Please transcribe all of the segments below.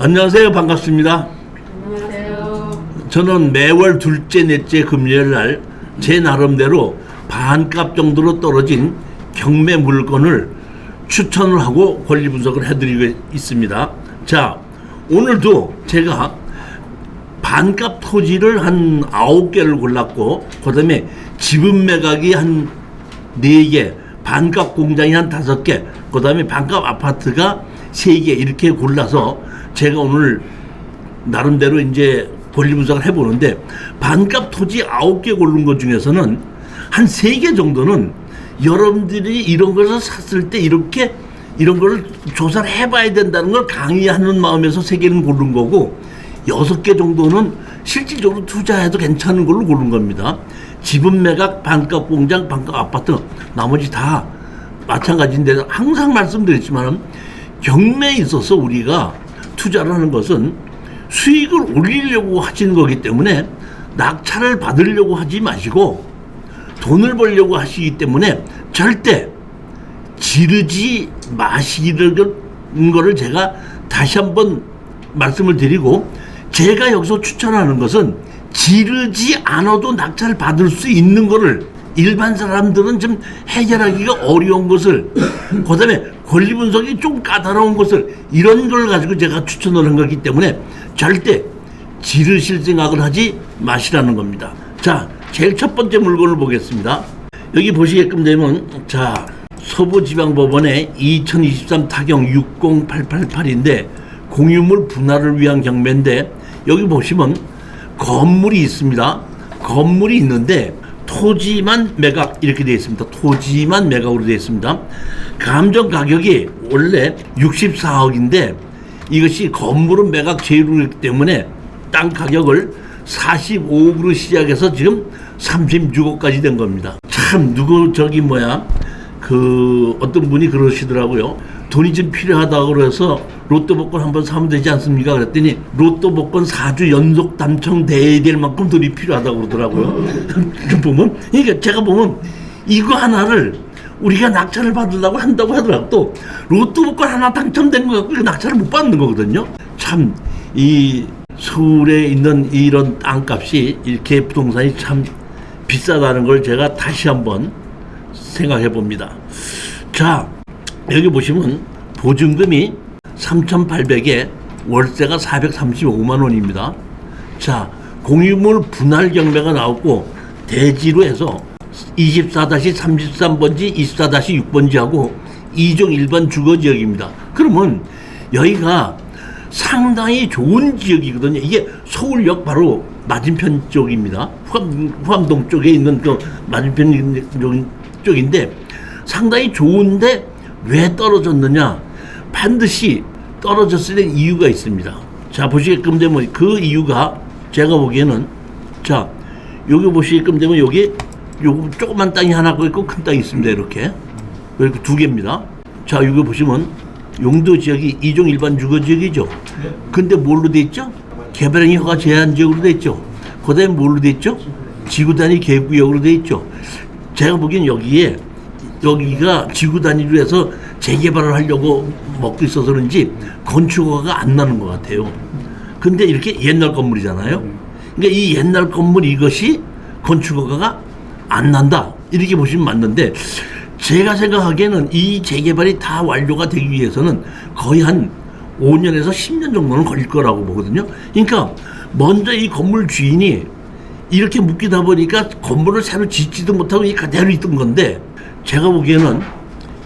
안녕하세요. 반갑습니다. 안녕하세요. 저는 매월 둘째, 넷째 금요일 날 제 나름대로 반값 정도로 떨어진 경매 물건을 추천을 하고 권리 분석을 해드리고 있습니다. 자, 오늘도 제가 반값 토지를 한 9개를 골랐고, 그 다음에 지분 매각이 한 4개, 반값 공장이 한 5개, 그 다음에 반값 아파트가 3개 이렇게 골라서 제가 오늘 나름대로 이제 권리 분석을 해보는데, 반값 토지 9개 고른 것 중에서는 한 3개 정도는 여러분들이 이런 것을 샀을 때 이렇게 이런 걸 조사를 해봐야 된다는 걸 강의하는 마음에서 3개는 고른 거고, 6개 정도는 실질적으로 투자해도 괜찮은 걸로 고른 겁니다. 지분 매각, 반값 공장, 반값 아파트, 나머지 다 마찬가지인데, 항상 말씀드렸지만 경매에 있어서 우리가 투자를 하는 것은 수익을 올리려고 하시는 거기 때문에 낙찰을 받으려고 하지 마시고 돈을 벌려고 하시기 때문에 절대 지르지 마시는 거를 제가 다시 한번 말씀을 드리고, 제가 여기서 추천하는 것은 지르지 않아도 낙찰을 받을 수 있는 거를, 일반 사람들은 좀 해결하기가 어려운 것을, 그 다음에 권리 분석이 좀 까다로운 것을, 이런 걸 가지고 제가 추천을 한 거기 때문에 절대 지르실 생각을 하지 마시라는 겁니다. 자, 제일 첫 번째 물건을 보겠습니다. 여기 보시게끔 되면, 자, 서부지방법원의 2023 타경 60888인데 공유물 분할을 위한 경매인데, 여기 보시면 건물이 있습니다. 건물이 있는데 토지만 매각 이렇게 되어 있습니다. 토지만 매각으로 되어 있습니다. 감정 가격이 원래 64억인데 이것이 건물은 매각 제외이기 때문에 땅 가격을 45억으로 시작해서 지금 36억까지 된 겁니다. 참, 어떤 분이 그러시더라고요. 돈이 좀 필요하다고 그래서 로또 복권 한번 사면 되지 않습니까? 그랬더니 로또 복권 4주 연속 당첨돼야 될 만큼 돈이 필요하다고 그러더라고요. 그러니까 제가 보면 이거 하나를 우리가 낙찰을 받으려고 한다고 하더라도 또 로또 복권 하나 당첨된 거 갖고 낙찰을 못 받는 거거든요. 참, 이 서울에 있는 이런 땅값이, 이렇게 부동산이 참 비싸다는 걸 제가 다시 한번 생각해 봅니다. 자, 여기 보시면 보증금이 3,800에 월세가 435만 원입니다. 자, 공유물 분할 경매가 나왔고 대지로 해서 24-33번지, 24-6번지하고 2종 일반 주거지역입니다. 그러면 여기가 상당히 좋은 지역이거든요. 이게 서울역 바로 맞은편 쪽입니다. 후암동 쪽에 있는 그 맞은편 쪽인데 상당히 좋은데 왜 떨어졌느냐? 반드시 떨어졌을 때 이유가 있습니다. 자, 보시게끔 되면 그 이유가 제가 보기에는, 자, 여기 보시게끔 되면 여기 요거 조그만 땅이 하나 있고 큰 땅이 있습니다. 이렇게 2개입니다. 자, 여기 보시면 용도 지역이 2종 일반 주거 지역이죠. 근데 뭘로 돼 있죠? 개발행위 허가 제한 지역으로 돼 있죠. 그다음에 뭘로 돼 있죠? 지구 단위 계획구역으로 돼 있죠. 제가 보기엔 여기가 지구 단위로 해서 재개발을 하려고 먹고 있어서 그런지 건축허가가 안 나는 것 같아요. 근데 이렇게 옛날 건물이잖아요. 그러니까 이 옛날 건물 이것이 건축허가가 안 난다, 이렇게 보시면 맞는데, 제가 생각하기에는 이 재개발이 다 완료가 되기 위해서는 거의 한 5년에서 10년 정도는 걸릴 거라고 보거든요. 그러니까 먼저 이 건물 주인이 이렇게 묶이다 보니까 건물을 새로 짓지도 못하고 이 그대로 있던 건데, 제가 보기에는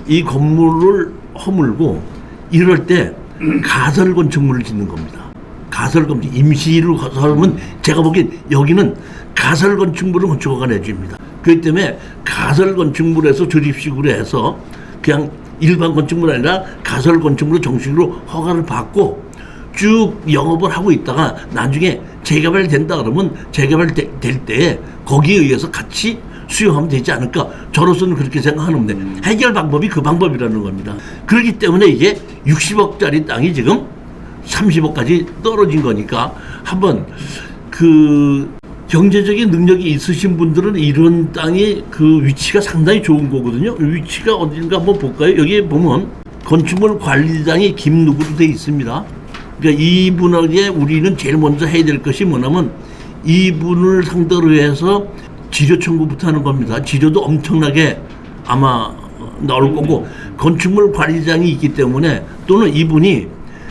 이 건물을 허물고 이럴 때 가설 건축물을 짓는 겁니다. 가설 건축, 임시로 하면 제가 보기엔 여기는 가설 건축물을 건축허가 내줍니다. 그렇기 때문에 가설 건축물에서 조립식으로 해서 그냥 일반 건축물 아니라 가설 건축물로 정식으로 허가를 받고 쭉 영업을 하고 있다가 나중에 재개발 된다 그러면 재개발 될 때에 거기에 의해서 같이 수용하면 되지 않을까, 저로서는 그렇게 생각하는데, 해결 방법이 그 방법이라는 겁니다. 그렇기 때문에 이게 60억짜리 땅이 지금 30억까지 떨어진 거니까, 한번 그 경제적인 능력이 있으신 분들은 이런 땅이 그 위치가 상당히 좋은 거거든요. 위치가 어딘가 한번 볼까요? 여기 보면 건축물 관리장이 김누구로 되어 있습니다. 그러니까 이분에게 우리는 제일 먼저 해야 될 것이 뭐냐면 이분을 상대로 해서 지료 청구부터 하는 겁니다. 지료도 엄청나게 아마 나올 거고 건축물 관리장이 있기 때문에 또는 이분이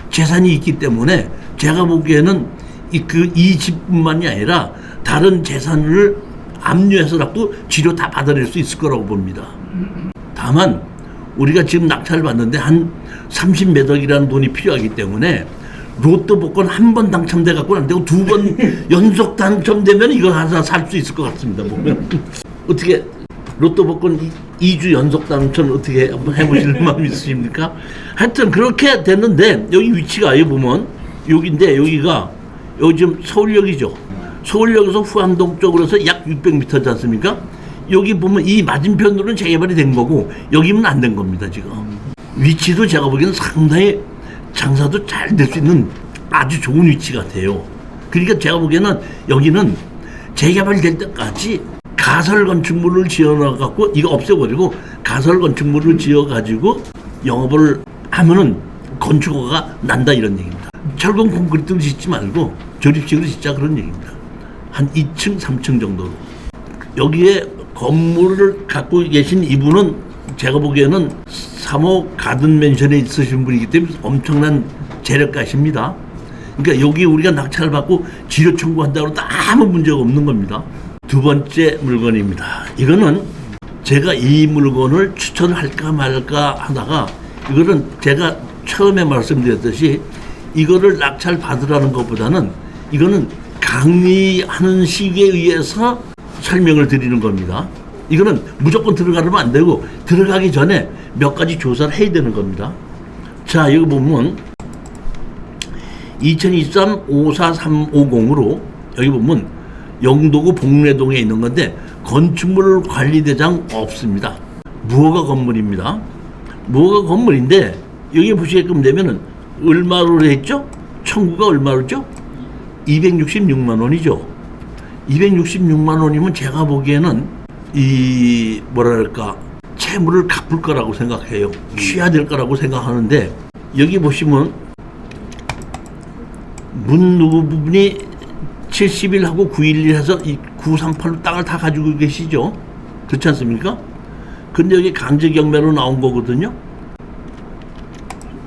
재산이 있기 때문에 제가 보기에는 이 집뿐만이 아니라 다른 재산을 압류해서라도 지료 다 받아낼 수 있을 거라고 봅니다. 다만 우리가 지금 낙찰을 받는데 한 30몇 억이라는 돈이 필요하기 때문에 로또 복권 한 번 당첨돼 갖고는 안 되고 2번 연속 당첨되면 이거 하나 살 수 있을 것 같습니다. 보면 어떻게 로또 복권 2주 연속 당첨 어떻게 한번 해보실 마음 있으십니까? 하여튼 그렇게 됐는데 여기 위치가 여기 보면 여기인데 여기가 여기 지금 서울역이죠. 서울역에서 후암동 쪽으로 해서 약 600m지 않습니까? 여기 보면 이 맞은편으로는 재개발이 된 거고 여기는 안 된 겁니다. 지금 위치도 제가 보기에는 상당히 장사도 잘 될 수 있는 아주 좋은 위치 같아요. 그러니까 제가 보기에는 여기는 재개발될 때까지 가설 건축물을 지어놔갖고 이거 없애버리고 가설 건축물을 지어가지고 영업을 하면은 건축허가 난다 이런 얘기입니다. 철근 콘크리트를 짓지 말고 조립식으로 짓자 그런 얘기입니다. 한 2층, 3층 정도로. 여기에 건물을 갖고 계신 이분은 제가 보기에는 3호 가든 맨션에 있으신 분이기 때문에 엄청난 재력가십니다. 그러니까 여기 우리가 낙찰을 받고 지료 청구한다고 해도 아무 문제가 없는 겁니다. 두 번째 물건입니다. 이거는 제가 이 물건을 추천을 할까 말까 하다가 이거는 제가 처음에 말씀드렸듯이 이거를 낙찰 받으라는 것보다는 이거는 강의하는 시기에 의해서 설명을 드리는 겁니다. 이거는 무조건 들어가면 안 되고 들어가기 전에 몇 가지 조사를 해야 되는 겁니다. 자, 여기 보면 2023 54350으로 여기 보면 영도구 복례동에 있는 건데 건축물 관리대장 없습니다. 무허가 건물입니다. 무허가 건물인데 여기 보시게끔 되면은 얼마로 했죠? 청구가 얼마로죠? 266만 원이죠. 266만 원이면 제가 보기에는 이 뭐랄까 채무를 갚을 거라고 생각해요. 취해야 될 거라고 생각하는데 여기 보시면 문 누구 부분이 70일하고 911 해서 이 938로 땅을 다 가지고 계시죠. 그렇지 않습니까? 근데 여기 강제 경매로 나온 거거든요.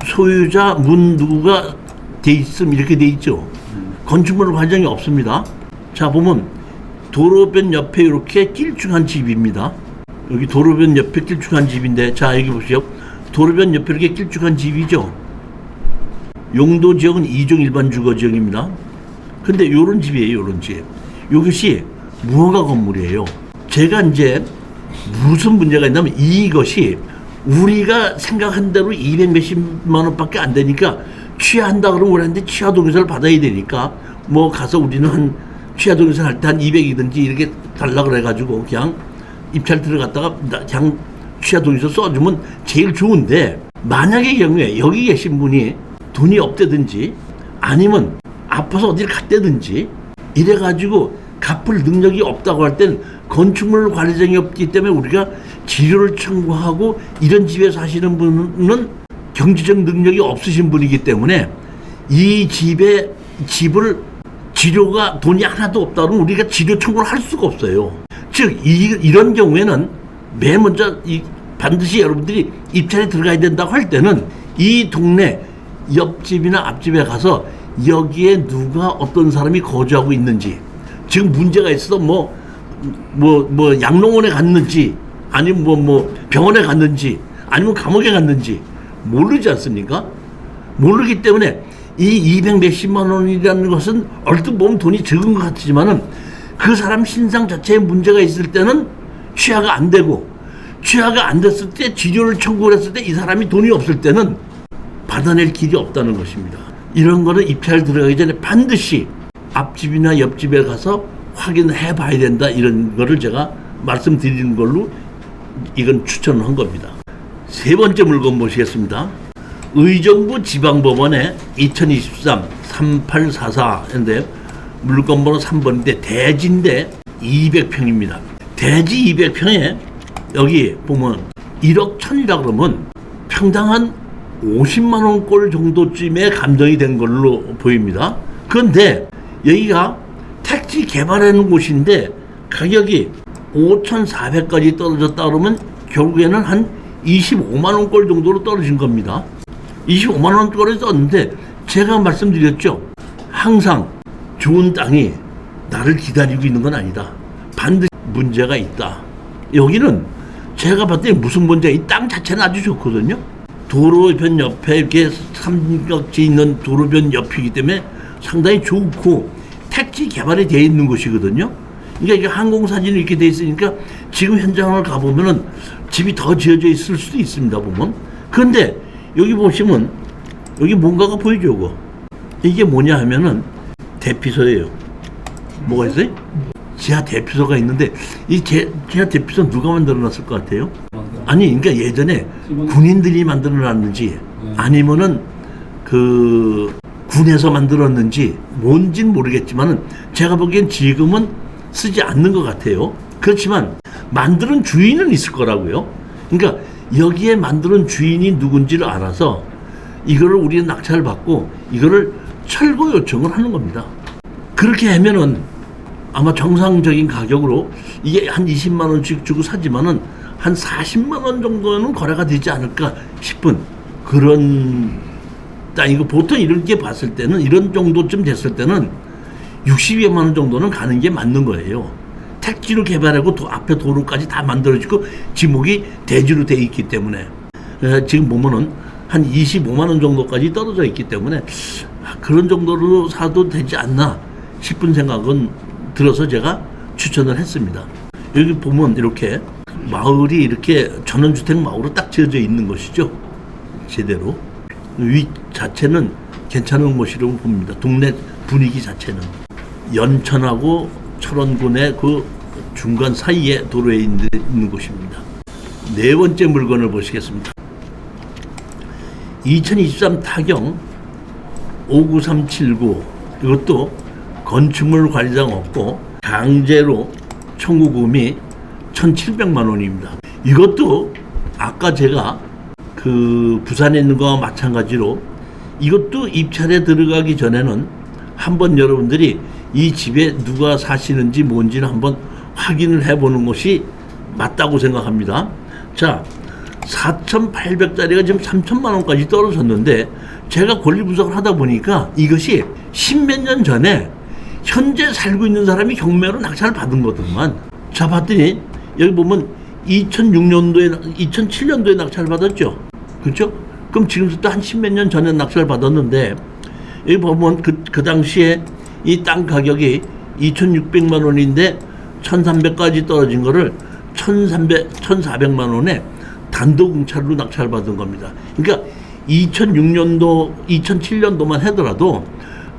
소유자 문 누구가 돼 있음 이렇게 돼 있죠. 건축물 과정이 없습니다. 자, 보면 도로변 옆에 이렇게 길쭉한 집입니다. 여기 도로변 옆에 길쭉한 집인데, 자, 여기 보세요. 도로변 옆에 이렇게 길쭉한 집이죠. 용도 지역은 2종 일반 주거 지역입니다. 근데 요런 집이에요, 요런 집. 이것이 무허가 건물이에요. 제가 이제 무슨 문제가 있냐면 이것이 우리가 생각한 대로 200 몇십만 원밖에 안 되니까 취하한다 그러면 우리한테 취하 동의서를 받아야 되니까 뭐 가서 우리는 한 취하 동의서 할 때 한 200이든지 이렇게 달라 그래가지고 그냥 입찰 들어갔다가 그냥 취하 동의서 써주면 제일 좋은데 만약의 경우에 여기 계신 분이 돈이 없다든지 아니면 아파서 어디를 갔다든지 이래가지고 갚을 능력이 없다고 할 땐 건축물 관리장이 없기 때문에 우리가 지료를 청구하고 이런 집에 사시는 분은 경제적 능력이 없으신 분이기 때문에 이 집을 지료가 돈이 하나도 없다 그러면 우리가 지료 청구를 할 수가 없어요. 즉 이런 경우에는 맨 먼저 반드시 여러분들이 입찰에 들어가야 된다고 할 때는 이 동네 옆집이나 앞집에 가서 여기에 누가 어떤 사람이 거주하고 있는지 지금 문제가 있어서 뭐 양로원에 갔는지 아니면 뭐 병원에 갔는지 아니면 감옥에 갔는지 모르지 않습니까? 모르기 때문에 이 200 몇십만 원이라는 것은 얼핏 보면 돈이 적은 것 같지만은 그 사람 신상 자체에 문제가 있을 때는 취하가 안 되고 취하가 안 됐을 때 지료를 청구를 했을 때 이 사람이 돈이 없을 때는 받아낼 길이 없다는 것입니다. 이런 거는 입찰 들어가기 전에 반드시 앞집이나 옆집에 가서 확인해 봐야 된다. 이런 거를 제가 말씀드리는 걸로 이건 추천을 한 겁니다. 세 번째 물건 보시겠습니다. 의정부 지방법원에 2023 3844인데 물건번호 3번인데 대지인데 200평입니다. 대지 200평에 여기 보면 1억 1000이라 그러면 평당 한 50만 원꼴 정도쯤의 감정이 된 걸로 보입니다. 그런데 여기가 택지 개발하는 곳인데 가격이 5,400까지 떨어졌다 그러면 결국에는 한 25만 원꼴 정도로 떨어진 겁니다. 25만 원꼴에 떴는데 제가 말씀드렸죠. 항상 좋은 땅이 나를 기다리고 있는 건 아니다. 반드시 문제가 있다. 여기는 제가 봤을 때 무슨 문제가 이 땅 자체는 아주 좋거든요. 도로변 옆에 이렇게 삼각지 있는 도로변 옆이기 때문에 상당히 좋고 택지 개발이 되어 있는 곳이거든요. 그러니까 이게 항공사진이 이렇게 되어 있으니까 지금 현장을 가보면은 집이 더 지어져 있을 수도 있습니다, 보면. 그런데 여기 보시면 여기 뭔가가 보이죠, 이거. 이게 뭐냐 하면은 대피소예요. 뭐가 있어요? 지하 대피소가 있는데 이 지하 대피소 누가 만들어 놨을 것 같아요? 아니, 그러니까 예전에 군인들이 만들어 놨는지 아니면은 그 군에서 만들었는지 뭔진 모르겠지만은 제가 보기엔 지금은 쓰지 않는 것 같아요. 그렇지만 만드는 주인은 있을 거라고요. 그러니까 여기에 만드는 주인이 누군지를 알아서 이거를 우리는 낙찰을 받고 이거를 철거 요청을 하는 겁니다. 그렇게 하면은 아마 정상적인 가격으로 이게 한 20만 원씩 주고 사지만은 한 40만 원 정도는 거래가 되지 않을까 싶은 그런 땅이고, 보통 이렇게 봤을 때는 이런 정도쯤 됐을 때는 60여만 원 정도는 가는 게 맞는 거예요. 택지로 개발하고 앞에 도로까지 다 만들어지고 지목이 대지로 돼 있기 때문에 지금 보면은 한 25만 원 정도까지 떨어져 있기 때문에 그런 정도로 사도 되지 않나 싶은 생각은 들어서 제가 추천을 했습니다. 여기 보면 이렇게 마을이 이렇게 전원주택 마을로 딱 지어져 있는 것이죠. 제대로. 위 자체는 괜찮은 곳이라고 봅니다. 동네 분위기 자체는. 연천하고 철원군의 그 중간 사이에 도로에 있는 곳입니다. 네 번째 물건을 보시겠습니다. 2023 타경 59379, 이것도 건축물 관리장 없고 강제로 청구금이 1,700만 원입니다. 이것도 아까 제가 그 부산에 있는 거와 마찬가지로 이것도 입찰에 들어가기 전에는 한번 여러분들이 이 집에 누가 사시는지 뭔지는 한번 확인을 해보는 것이 맞다고 생각합니다. 자, 4,800짜리가 지금 3,000만 원까지 떨어졌는데 제가 권리 분석을 하다 보니까 이것이 10몇 년 전에 현재 살고 있는 사람이 경매로 낙찰을 받은 거더만. 자, 봤더니 여기 보면 2007년도에 낙찰을 받았죠. 그렇죠? 그럼 지금부터 한 10몇 년 전에 낙찰을 받았는데 여기 보면 그 당시에 이 땅 가격이 2,600만 원인데 1,300까지 떨어진 거를 1,400만 원에 단독 응찰로 낙찰을 받은 겁니다. 그러니까 2006년도, 2007년도만 하더라도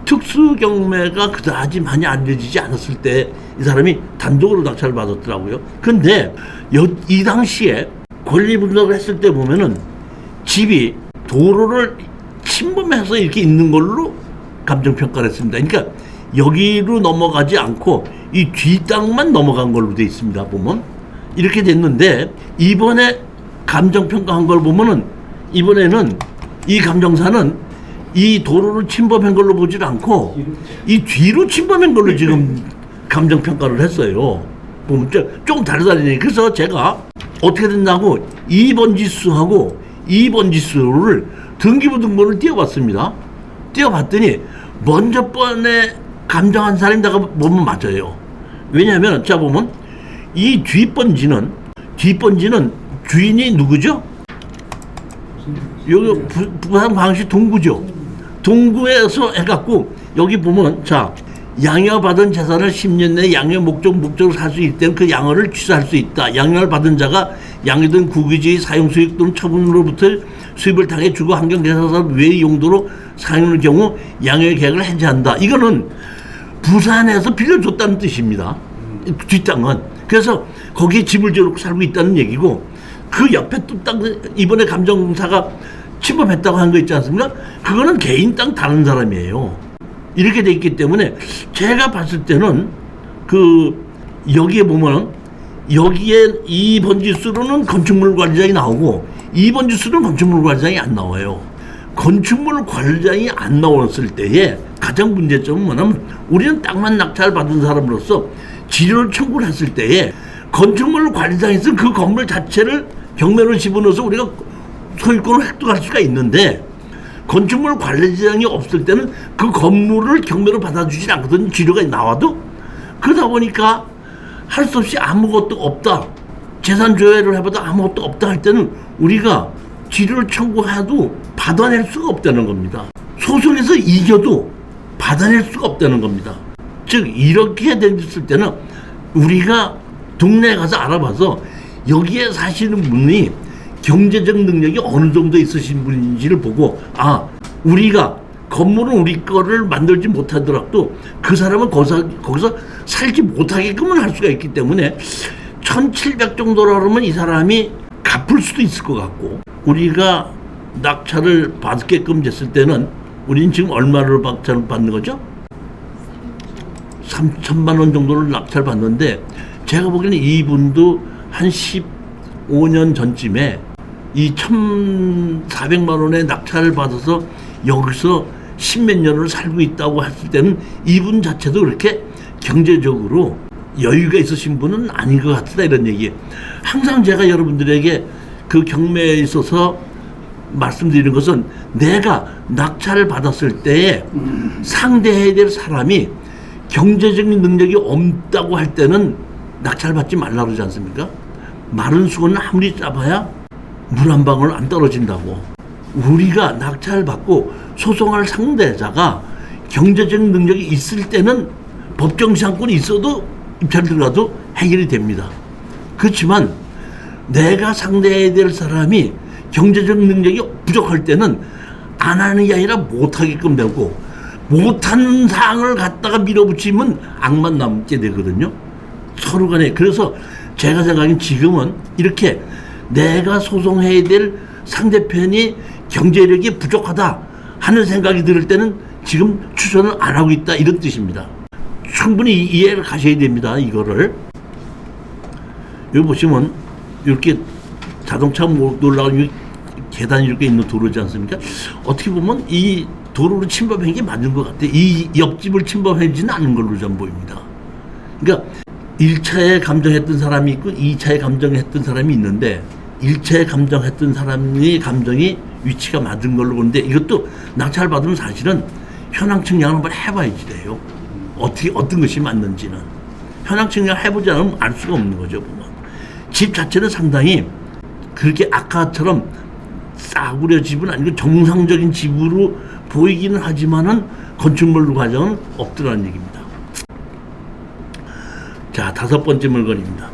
특수 경매가 그다지 많이 알려지지 않았을 때 이 사람이 단독으로 낙찰을 받았더라고요. 근데 이 당시에 권리 분석을 했을 때 보면은 집이 도로를 침범해서 이렇게 있는 걸로 감정평가를 했습니다. 그러니까 여기로 넘어가지 않고 이 뒷땅만 넘어간 걸로 돼 있습니다. 보면 이렇게 됐는데 이번에 감정평가한 걸 보면은 이번에는 이 감정사는 이 도로를 침범한 걸로 보질 않고 이 뒤로 침범한 걸로 지금 감정평가를 했어요. 보면 조금 다르다니. 그래서 제가 어떻게 됐냐고 2번 지수하고 2번 지수를 등기부등본을 띄워봤습니다. 띄워봤더니 먼저 번에 감정한 사람이 내가 보면 맞아요. 왜냐하면 자 보면 이 뒷번지는 주인이 누구죠? 여기 부산 광시 동구죠. 동구에서 해갖고 여기 보면 자 양여받은 재산을 10년 내에 양여 목적으로 살 수 있을 때는 그 양여를 취소할 수 있다. 양여를 받은 자가 양여된 국유지의 사용수익 또는 처분으로부터 수입을 당해 주거 환경개선사업 외의 용도로 사용할 경우 양여 계약을 해제한다. 이거는 부산에서 빌려줬다는 뜻입니다. 뒷땅은. 그래서 거기에 집을 지어놓고 살고 있다는 얘기고 그 옆에 또 땅 이번에 감정사가 침범했다고 한 거 있지 않습니까? 그거는 개인 땅 다른 사람이에요. 이렇게 돼 있기 때문에 제가 봤을 때는 그 여기에 보면 여기에 2번 지수로는 건축물 관리장이 나오고 2번 지수로는 건축물 관리장이 안 나와요. 건축물 관리장이 안 나왔을 때에 가장 문제점은 뭐냐면 우리는 땅만 낙찰 받은 사람으로서 지료를 청구를 했을 때에 건축물 관리장에서 그 건물 자체를 경매로 집어넣어서 우리가 소유권을 획득할 수가 있는데 건축물 관리장이 없을 때는 그 건물을 경매로 받아주지 않거든. 지료가 나와도. 그러다 보니까 할 수 없이 아무것도 없다. 재산 조회를 해봐도 아무것도 없다 할 때는 우리가 지료를 청구해도 받아낼 수가 없다는 겁니다. 소송에서 이겨도 받아낼 수가 없다는 겁니다. 즉 이렇게 됐을 때는 우리가 동네에 가서 알아봐서 여기에 사시는 분이 경제적 능력이 어느 정도 있으신 분인지를 보고 우리가 건물은 우리 거를 만들지 못하더라도 그 사람은 거기서 살지 못하게끔은 할 수가 있기 때문에 1,700 정도라 그러면 이 사람이 갚을 수도 있을 것 같고 우리가 낙찰을 받게끔 됐을 때는 우리는 지금 얼마를 낙찰을 받는 거죠? 3천만 원 정도를 낙찰 받는데 제가 보기에는 이분도 한 15년 전쯤에 이 1,400만 원의 낙찰을 받아서 여기서 10몇 년을 살고 있다고 했을 때는 이분 자체도 그렇게 경제적으로 여유가 있으신 분은 아닌 것 같다 이런 얘기예요. 항상 제가 여러분들에게 그 경매에 있어서 말씀드리는 것은 내가 낙찰을 받았을 때에 상대해야 될 사람이 경제적인 능력이 없다고 할 때는 낙찰 받지 말라 그러지 않습니까? 마른 수건은 아무리 짜봐야 물 한 방울 안 떨어진다고. 우리가 낙찰을 받고 소송할 상대자가 경제적 능력이 있을 때는 법정 시한권이 있어도 입찰 들어가도 해결이 됩니다. 그렇지만 내가 상대해야 될 사람이 경제적 능력이 부족할 때는 안 하는 게 아니라 못하게끔 되고 못하는 사항을 갖다가 밀어붙이면 악만 남게 되거든요. 서로 간에. 그래서 제가 생각하기엔 지금은 이렇게 내가 소송해야 될 상대편이 경제력이 부족하다 하는 생각이 들 때는 지금 추천을 안 하고 있다 이런 뜻입니다. 충분히 이해를 가셔야 됩니다. 이거를 여기 보시면 이렇게 자동차 못 올라가는 계단이 이렇게 있는 도로지 않습니까? 어떻게 보면 이 도로를 침범한 게 맞는 것 같아요. 이 옆집을 침범하지는 않은 걸로 좀 보입니다. 그러니까 1차에 감정했던 사람이 있고 2차에 감정했던 사람이 있는데 1차에 감정했던 사람의 감정이 위치가 맞은 걸로 보는데 이것도 낙찰 받으면 사실은 현황 측량을 한번 해봐야지 돼요. 어떤 것이 맞는지는. 현황 측량 해보지 않으면 알 수가 없는 거죠. 보면. 집 자체는 상당히 그렇게 아까처럼 싸구려 집은 아니고 정상적인 집으로 보이기는 하지만은 건축물 과정은 없더라는 얘기입니다. 자, 5번째 물건입니다.